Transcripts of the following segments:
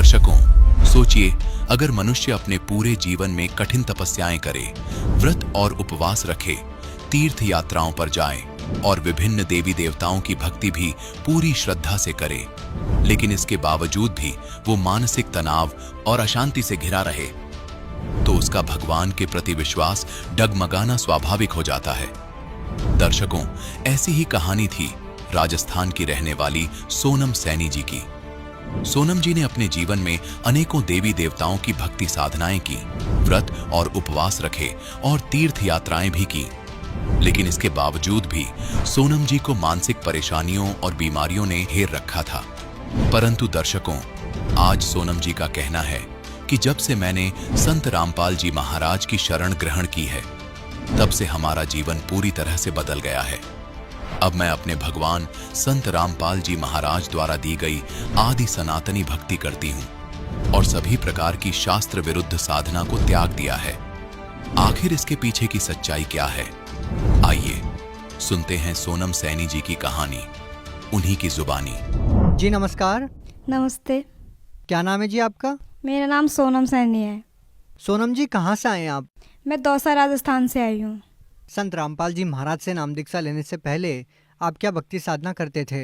दर्शकों, सोचिए अगर मनुष्य अपने पूरे जीवन में कठिन तपस्याएं करे, व्रत और उपवास रखे, तीर्थ यात्राओं पर जाए और विभिन्न देवी देवताओं की भक्ति भी पूरी श्रद्धा से करे, लेकिन इसके बावजूद भी वो मानसिक तनाव और अशांति से घिरा रहे, तो उसका भगवान के प्रति विश्वास डगमगाना स्वाभाविक हो जाता है। दर्शकों, ऐसी ही कहानी थी राजस्थान की रहने वाली सोनम सैनी जी की। सोनम जी ने अपने जीवन में अनेकों देवी देवताओं की भक्ति साधनाएं की, व्रत और उपवास रखे और तीर्थ यात्राएं भी की, लेकिन इसके बावजूद भी सोनम जी को मानसिक परेशानियों और बीमारियों ने घेर रखा था। परंतु दर्शकों, आज सोनम जी का कहना है कि जब से मैंने संत रामपाल जी महाराज की शरण ग्रहण की है, तब से हमारा जीवन पूरी तरह से बदल गया है। अब मैं अपने भगवान संत रामपाल जी महाराज द्वारा दी गई आदि सनातनी भक्ति करती हूँ और सभी प्रकार की शास्त्र विरुद्ध साधना को त्याग दिया है। आखिर इसके पीछे की सच्चाई क्या है? आइए सुनते हैं सोनम सैनी जी की कहानी, उन्हीं की जुबानी। जी नमस्कार। नमस्ते। क्या नाम है जी आपका? मेरा नाम सोनम सैनी है। सोनम जी, कहाँ से आए हैं आप? मैं दौसा राजस्थान से आई हूँ। संत रामपाल जी महाराज से नाम दीक्षा लेने से पहले आप क्या भक्ति साधना करते थे?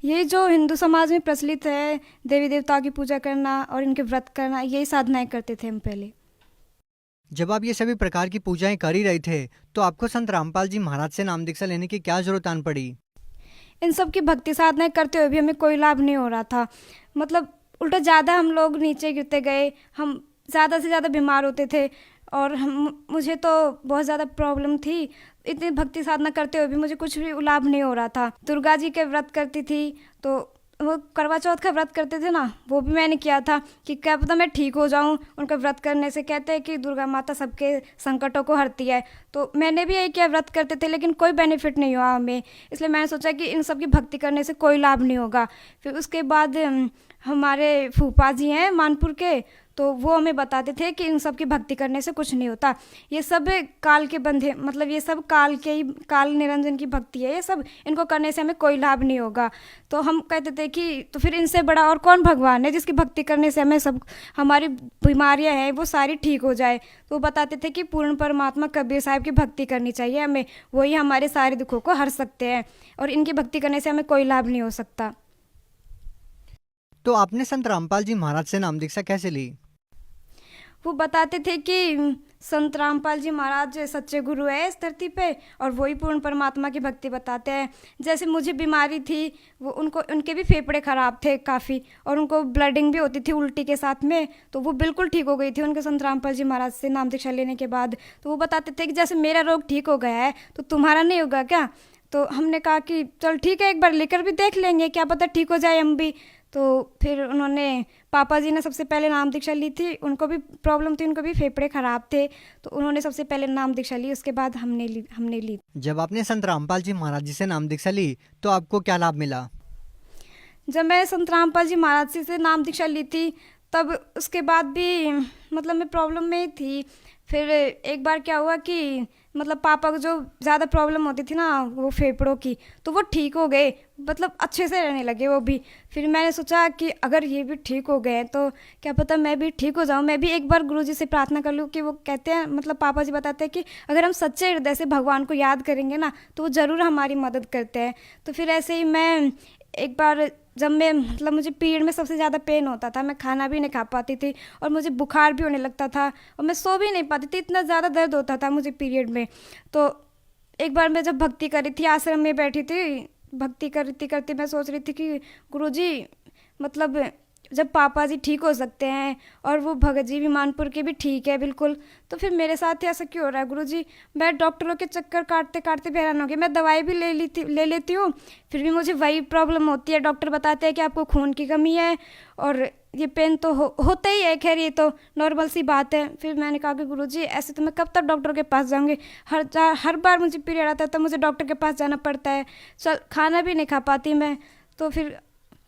ये जो हिंदू समाज में प्रचलित है, देवी देवताओं की पूजा करना और इनके व्रत करना, यही साधनाएं करते थे हम पहले। जब आप ये सभी प्रकार की पूजाएं कर ही रहे थे, तो आपको संत रामपाल जी महाराज से नाम दीक्षा लेने की क्या जरूरत आन पड़ी? इन सब की भक्ति साधनाएं करते हुए भी हमें कोई लाभ नहीं हो रहा था। मतलब उल्टा ज़्यादा हम लोग नीचे गिरते गए, हम ज़्यादा से ज़्यादा बीमार होते थे और मुझे तो बहुत ज़्यादा प्रॉब्लम थी। इतनी भक्ति साधना करते हुए भी मुझे कुछ भी लाभ नहीं हो रहा था। दुर्गा जी के व्रत करती थी, तो वो करवा चौथ का व्रत करते थे ना, वो भी मैंने किया था कि क्या पता मैं ठीक हो जाऊं। उनका व्रत करने से कहते हैं कि दुर्गा माता सबके संकटों को हरती है, तो मैंने भी यही किया, व्रत करते थे, लेकिन कोई बेनिफिट नहीं हुआ हमें। इसलिए मैंने सोचा कि इन सब की भक्ति करने से कोई लाभ नहीं होगा। फिर उसके बाद हमारे फूफा जी हैं मानपुर के, तो वो हमें बताते थे कि इन सब की भक्ति करने से कुछ नहीं होता, ये सब काल के बंधे, मतलब ये सब काल के ही, काल निरंजन की भक्ति है ये सब, इनको करने से हमें कोई लाभ नहीं होगा। तो हम कहते थे कि तो फिर इनसे बड़ा और कौन भगवान है जिसकी भक्ति करने से हमें सब हमारी बीमारियां हैं वो सारी ठीक हो जाए। तो वो बताते थे कि पूर्ण परमात्मा कबीर साहब की भक्ति करनी चाहिए हमें, वही हमारे सारे दुखों को हर सकते हैं और इनकी भक्ति करने से हमें कोई लाभ नहीं हो सकता। तो आपने संत रामपाल जी महाराज से नाम दीक्षा कैसे ली? वो बताते थे कि संत रामपाल जी महाराज सच्चे गुरु है इस धरती पे और वही पूर्ण परमात्मा की भक्ति बताते हैं। जैसे मुझे बीमारी थी, वो उनके भी फेफड़े ख़राब थे काफ़ी और उनको ब्लडिंग भी होती थी उल्टी के साथ में, तो वो बिल्कुल ठीक हो गई थी उनके संत रामपाल जी महाराज से नाम दीक्षा लेने के बाद। तो वो बताते थे कि जैसे मेरा रोग ठीक हो गया है तो तुम्हारा नहीं होगा क्या? तो हमने कहा कि चल ठीक है, एक बार लेकर भी देख लेंगे, क्या पता ठीक हो जाए हम भी। तो फिर उन्होंने, पापा जी ने सबसे पहले नाम दीक्षा ली थी, उनको भी प्रॉब्लम थी, उनको भी फेफड़े ख़राब थे, तो उन्होंने सबसे पहले नाम दीक्षा ली, उसके बाद हमने ली। जब आपने संत रामपाल जी महाराज जी से नाम दीक्षा ली तो आपको क्या लाभ मिला? जब मैं संत रामपाल जी महाराज जी से नाम दीक्षा ली थी तब उसके बाद भी मतलब मैं प्रॉब्लम में ही थी। फिर एक बार क्या हुआ कि मतलब पापा को जो ज़्यादा प्रॉब्लम होती थी ना वो फेफड़ों की, तो वो ठीक हो गए, मतलब अच्छे से रहने लगे वो भी। फिर मैंने सोचा कि अगर ये भी ठीक हो गए तो क्या पता मैं भी ठीक हो जाऊँ, मैं भी एक बार गुरुजी से प्रार्थना कर लूँ कि वो कहते हैं, मतलब पापा जी बताते हैं कि अगर हम सच्चे हृदय से भगवान को याद करेंगे ना तो वो ज़रूर हमारी मदद करते हैं। तो फिर ऐसे ही मैं एक बार, जब मैं मतलब मुझे पीरियड में सबसे ज़्यादा पेन होता था, मैं खाना भी नहीं खा पाती थी और मुझे बुखार भी होने लगता था और मैं सो भी नहीं पाती थी, इतना ज़्यादा दर्द होता था मुझे पीरियड में। तो एक बार मैं जब भक्ति कर रही थी, आश्रम में बैठी थी, भक्ति करती मैं सोच रही थी कि गुरुजी, मतलब जब पापा जी ठीक हो सकते हैं और वो भगत जी भी मानपुर के भी ठीक है बिल्कुल, तो फिर मेरे साथ ही ऐसा क्यों हो रहा है गुरुजी? मैं डॉक्टरों के चक्कर काटते काटते भी हैरान हो गई, मैं दवाई भी ले लेती हूँ, फिर भी मुझे वही प्रॉब्लम होती है। डॉक्टर बताते हैं कि आपको खून की कमी है और ये पेन तो होता ही है, खैर ये तो नॉर्मल सी बात है। फिर मैंने कहा कि गुरुजी ऐसे तो मैं कब तक डॉक्टर के पास जाऊँगी, हर बार मुझे पीरियड आता है तो मुझे डॉक्टर के पास जाना पड़ता है, चल खाना भी नहीं खा पाती मैं। तो फिर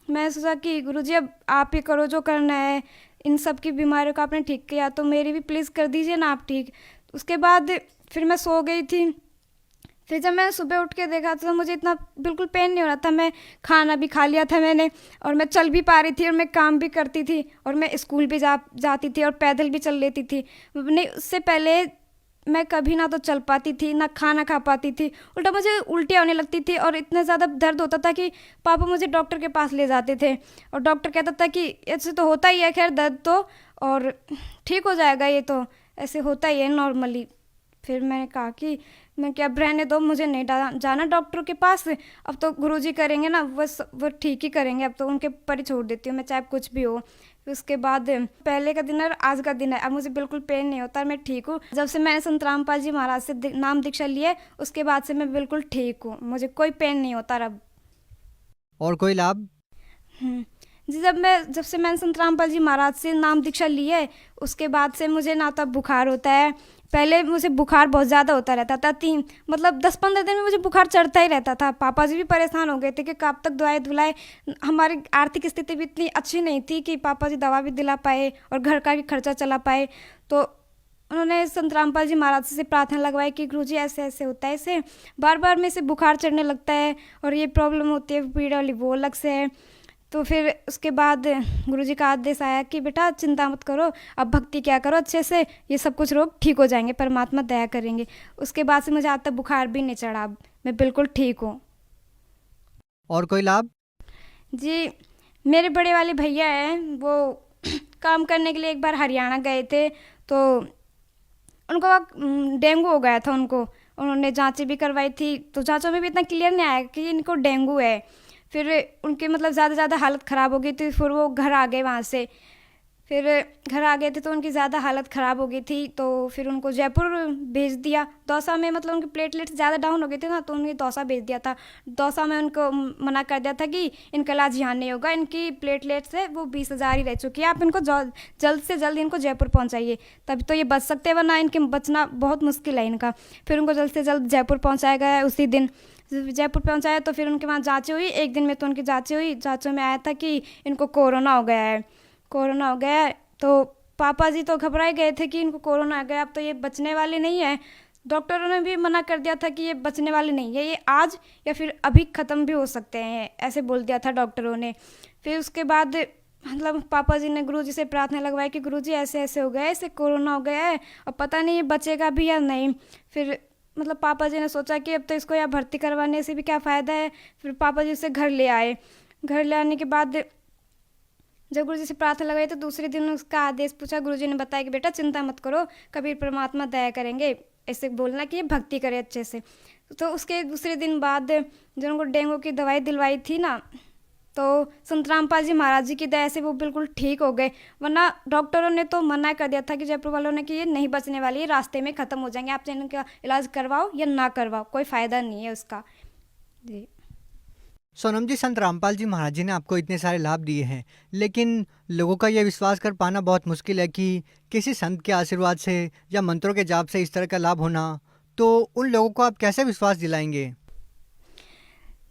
मैं सोचा कि गुरुजी अब आप ही करो जो करना है, इन सब की बीमारियों का आपने ठीक किया तो मेरी भी प्लीज़ कर दीजिए ना आप ठीक। उसके बाद फिर मैं सो गई थी, फिर जब मैं सुबह उठ के देखा तो मुझे इतना बिल्कुल पेन नहीं हो रहा था। मैं खाना भी खा लिया था मैंने, और मैं चल भी पा रही थी, और मैं काम भी करती थी, और मैं स्कूल भी जाती थी, और पैदल भी चल लेती थी। नहीं, उससे पहले मैं कभी ना तो चल पाती थी, ना खाना खा पाती थी, उल्टा मुझे उल्टियाँ होने लगती थी, और इतना ज़्यादा दर्द होता था कि पापा मुझे डॉक्टर के पास ले जाते थे, और डॉक्टर कहता था कि ऐसे तो होता ही है, खैर दर्द तो, और ठीक हो जाएगा, ये तो ऐसे होता ही है नॉर्मली। फिर मैंने कहा कि मैं क्या, अब रहने दो, मुझे नहीं जाना डॉक्टर के पास, अब तो गुरुजी करेंगे ना, वो ठीक ही करेंगे, अब तो उनके ऊपर ही छोड़ देती हूँ मैं, चाहे कुछ भी हो। फिर उसके बाद पहले का दिन और आज का दिन है, अब मुझे बिल्कुल पेन नहीं होता, मैं ठीक हूँ। जब से मैंने संत रामपाल जी महाराज से नाम दीक्षा ली है, उसके बाद से मैं बिल्कुल ठीक हूँ, मुझे कोई पेन नहीं होता अब। और कोई लाभ? जी, जब से मैंने संत रामपाल जी महाराज से नाम दीक्षा ली है, उसके बाद से मुझे ना तो बुखार होता है। पहले मुझे बुखार बहुत ज़्यादा होता रहता था, 10-15 दिन में मुझे बुखार चढ़ता ही रहता था। पापा जी भी परेशान हो गए थे कि कब तक दवाई दिलाए। हमारी आर्थिक स्थिति भी इतनी अच्छी नहीं थी कि पापा जी दवा भी दिला पाए और घर का भी खर्चा चला पाए। तो उन्होंने संत रामपाल जी महाराज से प्रार्थना लगवाई कि गुरुजी ऐसे ऐसे होता है, इसे बार बार में से बुखार चढ़ने लगता है, और ये प्रॉब्लम होती है पीड़ा वाली, वो अलग से है। तो फिर उसके बाद गुरुजी का आदेश आया कि बेटा चिंता मत करो, अब भक्ति क्या करो अच्छे से, ये सब कुछ रोग ठीक हो जाएंगे, परमात्मा दया करेंगे। उसके बाद से मुझे आज तक बुखार भी नहीं चढ़ा, अब मैं बिल्कुल ठीक हूँ। और कोई लाभ? जी, मेरे बड़े वाले भैया हैं, वो काम करने के लिए एक बार हरियाणा गए थे, तो उनको डेंगू हो गया था। उन्होंने जांचें भी करवाई थी, तो जांचों में भी इतना क्लियर नहीं आया कि इनको डेंगू है। फिर उनके ज़्यादा हालत ख़राब हो गई थी, फिर वो घर आ गए वहाँ से। फिर घर आ गए थे तो उनकी ज़्यादा हालत ख़राब हो गई थी, तो फिर उनको जयपुर भेज दिया। दौसा में उनके प्लेटलेट्स ज़्यादा डाउन हो गए थे ना, तो उन्हें दौसा भेज दिया था। दौसा में उनको मना कर दिया था कि इनका इलाज यहाँ नहीं होगा, इनकी प्लेटलेट्स है वो 20,000 ही रह चुकी है, आप इनको जल्द से जल्द इनको जयपुर पहुँचाइए, तभी तो ये बच सकते हैं, वरना इनके बचना बहुत मुश्किल है इनका। फिर उनको जल्द से जल्द जयपुर पहुँचाया गया। उसी दिन जयपुर पहुँचाया तो फिर उनके वहाँ जाँचें हुई, एक दिन में तो उनकी जाँचें हुई। जाँचों में आया था कि इनको कोरोना हो गया है। तो पापा जी तो घबराए गए थे कि इनको कोरोना आ गया, अब तो ये बचने वाले नहीं है। डॉक्टरों ने भी मना कर दिया था कि ये बचने वाले नहीं है, ये आज या फिर अभी ख़त्म भी हो सकते हैं, ऐसे बोल दिया था डॉक्टरों ने। फिर उसके बाद पापा जी ने गुरुजी से प्रार्थना लगवाई कि गुरुजी ऐसे ऐसे हो गया है, इसे कोरोना हो गया है, और पता नहीं ये बचेगा भी या नहीं। फिर पापा जी ने सोचा कि अब तो इसको यहाँ भर्ती करवाने से भी क्या फ़ायदा है। फिर पापा जी उसे घर ले आए। घर ले आने के बाद जब गुरुजी से प्रार्थना लगाई तो दूसरे दिन उसका आदेश पूछा। गुरुजी ने बताया कि बेटा चिंता मत करो, कभी परमात्मा दया करेंगे, ऐसे बोलना कि ये भक्ति करे अच्छे से। तो उसके दूसरे दिन बाद जब उनको डेंगू की दवाई दिलवाई थी ना, तो संत रामपाल जी महाराज जी की दया से वो बिल्कुल ठीक हो गए, वरना डॉक्टरों ने तो मना कर दिया था कि जयपुर वालों ने कि ये नहीं बचने वाली है, रास्ते में ख़त्म हो जाएंगे, आप चाहे इनका इलाज करवाओ या ना करवाओ, कोई फ़ायदा नहीं है उसका। जी सोनम जी, संत रामपाल जी महाराज जी ने आपको इतने सारे लाभ दिए हैं, लेकिन लोगों का यह विश्वास कर पाना बहुत मुश्किल है कि किसी संत के आशीर्वाद से या मंत्रों के जाप से इस तरह का लाभ होना, तो उन लोगों को आप कैसे विश्वास दिलाएंगे?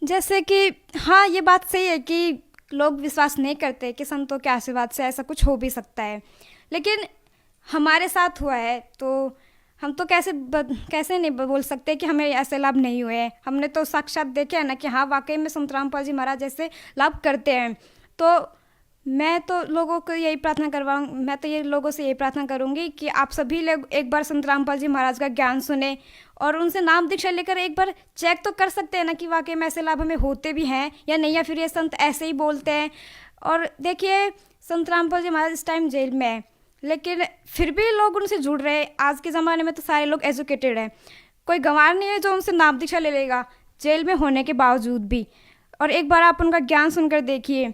जैसे कि हाँ, ये बात सही है कि लोग विश्वास नहीं करते कि संतों के आशीर्वाद से ऐसा कुछ हो भी सकता है, लेकिन हमारे साथ हुआ है तो हम तो कैसे नहीं बोल सकते कि हमें ऐसे लाभ नहीं हुए हैं। हमने तो साक्षात देखे हैं ना कि हाँ, वाकई में संत रामपाल जी महाराज ऐसे लाभ करते हैं। तो मैं तो लोगों से यही प्रार्थना करूँगी कि आप सभी लोग एक बार संत रामपाल जी महाराज का ज्ञान सुने और उनसे नाम दीक्षा लेकर एक बार चेक तो कर सकते हैं ना कि वाकई में ऐसे लाभ हमें होते भी हैं या नहीं, या फिर ये संत ऐसे ही बोलते हैं। और देखिए, संत रामपाल जी महाराज इस टाइम जेल में है, लेकिन फिर भी लोग उनसे जुड़ रहे हैं। आज के ज़माने में तो सारे लोग एजुकेटेड हैं, कोई गंवार नहीं है जो उनसे नाम दीक्षा ले लेगा जेल में होने के बावजूद भी। और एक बार आप उनका ज्ञान सुनकर देखिए,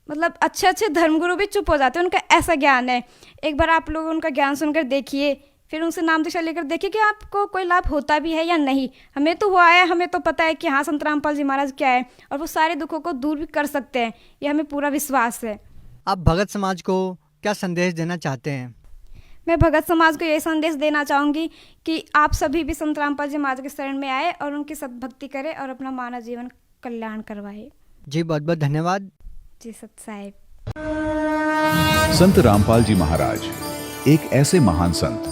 अच्छे धर्मगुरु भी चुप हो जाते हैं, उनका ऐसा ज्ञान है। एक बार आप लोग उनका ज्ञान सुनकर देखिए, फिर उनसे नाम दीक्षा लेकर देखिए कि आपको कोई लाभ होता भी है या नहीं। हमें तो हुआ है, हमें तो पता है कि हाँ, संत रामपाल जी महाराज क्या है और वो सारे दुखों को दूर भी कर सकते हैं, ये हमें पूरा विश्वास है। आप भगत समाज को क्या संदेश देना चाहते हैं? मैं भगत समाज को ये संदेश देना चाहूँगी कि आप सभी भी संत रामपाल जी महाराज के शरण में आए और उनकी सद्भक्ति करें और अपना मानव जीवन कल्याण करवाए। जी, बहुत बहुत धन्यवाद। जी सत साहिब। संत रामपाल जी महाराज एक ऐसे महान संत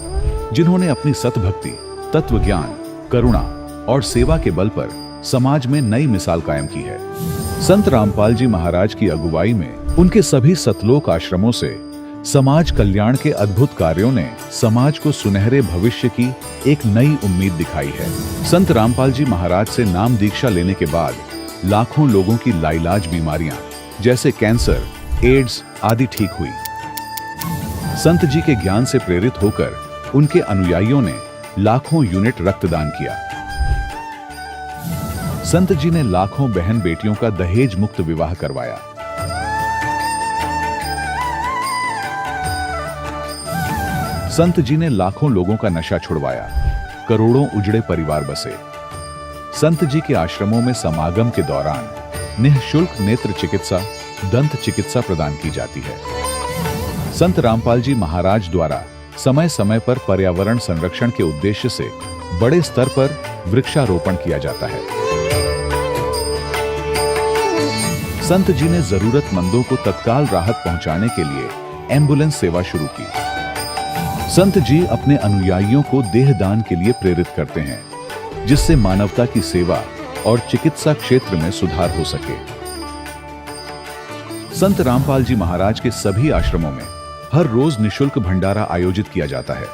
जिन्होंने अपनी सतभक्ति, तत्व ज्ञान, करुणा और सेवा के बल पर समाज में नई मिसाल कायम की है। संत रामपाल जी महाराज की अगुवाई में उनके सभी सतलोक आश्रमों से समाज कल्याण के अद्भुत कार्यों ने समाज को सुनहरे भविष्य की एक नई उम्मीद दिखाई है। संत रामपाल जी महाराज से नाम दीक्षा लेने के बाद लाखों लोगों की लाइलाज बीमारियां जैसे कैंसर, एड्स आदि ठीक हुई। संत जी के ज्ञान से प्रेरित होकर उनके अनुयायियों ने लाखों यूनिट रक्तदान किया। संत जी ने लाखों बहन बेटियों का दहेज मुक्त विवाह करवाया। संत जी ने लाखों लोगों का नशा छुड़वाया, करोड़ों उजड़े परिवार बसे। संत जी के आश्रमों में समागम के दौरान निःशुल्क नेत्र चिकित्सा, दंत चिकित्सा प्रदान की जाती है। संत रामपाल जी महाराज द्वारा समय समय पर पर्यावरण संरक्षण के उद्देश्य से बड़े स्तर पर वृक्षारोपण किया जाता है। संत जी ने जरूरतमंदों को तत्काल राहत पहुंचाने के लिए एम्बुलेंस सेवा शुरू की। संत जी अपने अनुयायियों को देहदान के लिए प्रेरित करते हैं, जिससे मानवता की सेवा और चिकित्सा क्षेत्र में सुधार हो सके। संत रामपाल जी महाराज के सभी आश्रमों में हर रोज निःशुल्क भंडारा आयोजित किया जाता है,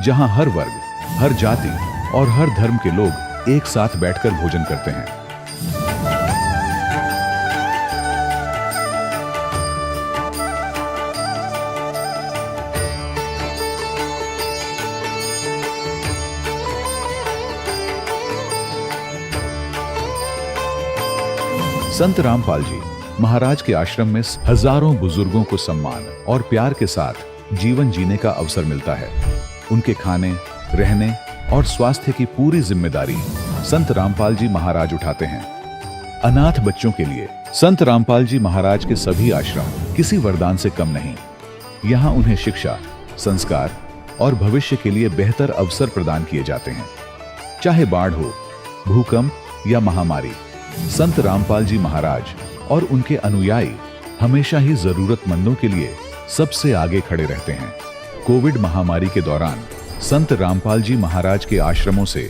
जहां हर वर्ग, हर जाति और हर धर्म के लोग एक साथ बैठकर भोजन करते हैं। संत रामपाल जी महाराज के आश्रम में हजारों बुजुर्गों को सम्मान और प्यार के साथ जीवन जीने का अवसर मिलता है। उनके खाने, रहने और स्वास्थ्य की पूरी जिम्मेदारी संत रामपाल जी महाराज उठाते हैं। अनाथ बच्चों के लिए संत रामपाल जी महाराज के सभी आश्रम किसी वरदान से कम नहीं। यहाँ उन्हें शिक्षा, संस्कार और भविष्य के लिए बेहतर अवसर प्रदान किए जाते हैं। चाहे बाढ़ हो, भूकंप या महामारी, संत रामपाल जी महाराज और उनके अनुयायी हमेशा ही जरूरतमंदों के लिए सबसे आगे खड़े रहते हैं। कोविड महामारी के दौरान संत रामपाल जी महाराज के आश्रमों से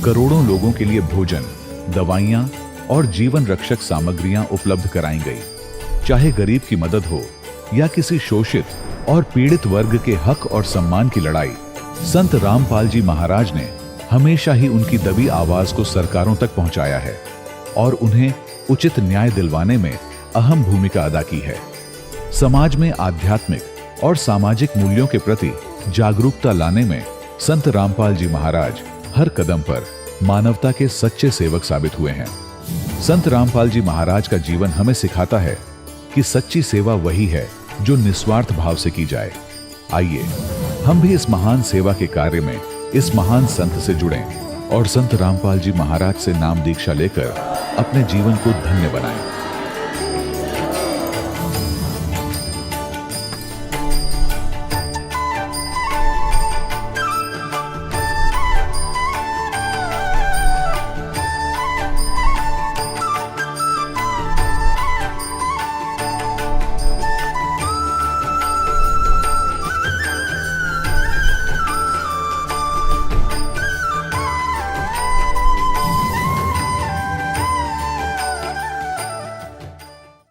करोड़ों लोगों के लिए भोजन, दवाइयां और जीवन रक्षक सामग्रियां उपलब्ध कराई गई। चाहे गरीब की मदद हो या किसी शोषित और पीड़ित वर्ग के हक और सम्मान की लड़ाई, संत रामपाल जी महाराज ने हमेशा ही उनकी दबी आवाज को सरकारों तक पहुंचाया है और उन्हें उचित न्याय दिलवाने में अहम भूमिका अदा की है। समाज में आध्यात्मिक और सामाजिक मूल्यों के प्रति जागरूकता लाने में संत रामपाल जी महाराज हर कदम पर मानवता के सच्चे सेवक साबित हुए हैं। संत रामपाल जी महाराज का जीवन हमें सिखाता है कि सच्ची सेवा वही है जो निस्वार्थ भाव से की जाए। आइए हम भी इस महान सेवा के कार्य में इस महान संत से जुड़ें और संत रामपाल जी महाराज से नाम दीक्षा लेकर अपने जीवन को धन्य बनाएं।